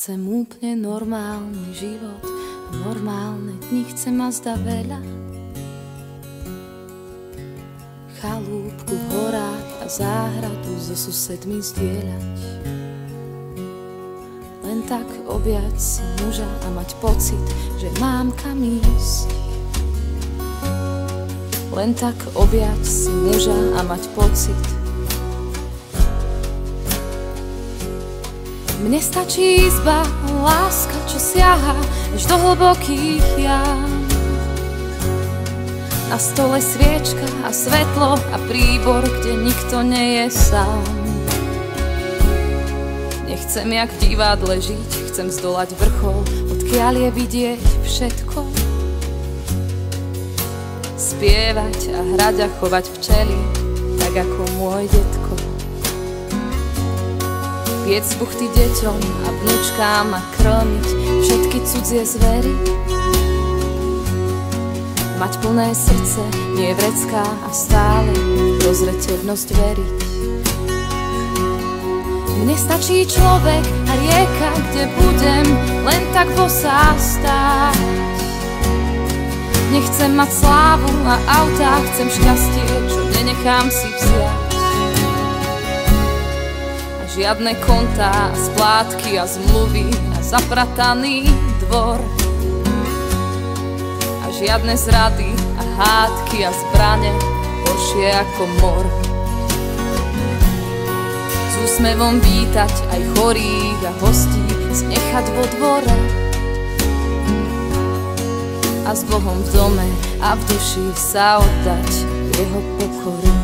Chcem úplne normálny život a normálne dni, chcem a zda veľa. Chalúbku v horách a záhradu so susedmi zdieľať. Len tak objať si muža a mať pocit, že mám kam ísť. Len tak objať si muža a mať pocit. Mne stačí izba, láska, čo siaha až do hlbokých jam. Na stole sviečka a svetlo a príbor, kde nikto nie je sám. Nechcem jak v divadle žiť, chcem zdolať vrchol, odkiaľ je vidieť všetko. Spievať a hrať a chovať včely, tak ako môj detko. Piec z buchty deťom a vnúčkám a krmiť všetky cudzie zvery. Mať plné srdce, nie vrecká a stále prozreteľnosť veriť. Mne stačí človek a rieka, kde budem len tak bosá stáť. Nechcem mať slávu a autá, chcem šťastie, čo nenechám si vziať. A žiadne kontá, splátky a zmluvy a zaprataný dvor. A žiadne zrady a hádky a zbrane, horšie ako mor. S úsmevom vítať aj chorých a hostí, znechať vo dvore. A s Bohom v dome a v duši sa oddať jeho pokoru.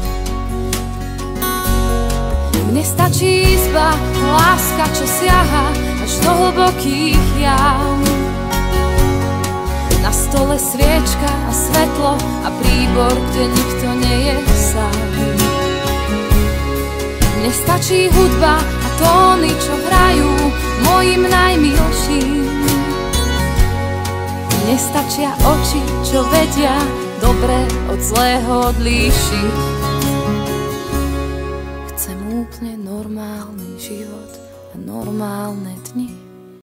Mne stačí izba, láska, čo siaha až do hlbokých jam. Na stole sviečka a svetlo a príbor, kde nikto nie je sám. Mne stačí hudba a tóny, čo hrajú mojim najmilším. Mne stačia oči, čo vedia dobre od zlého odlíšiť. Chcem úplne normálny život a normálne dni.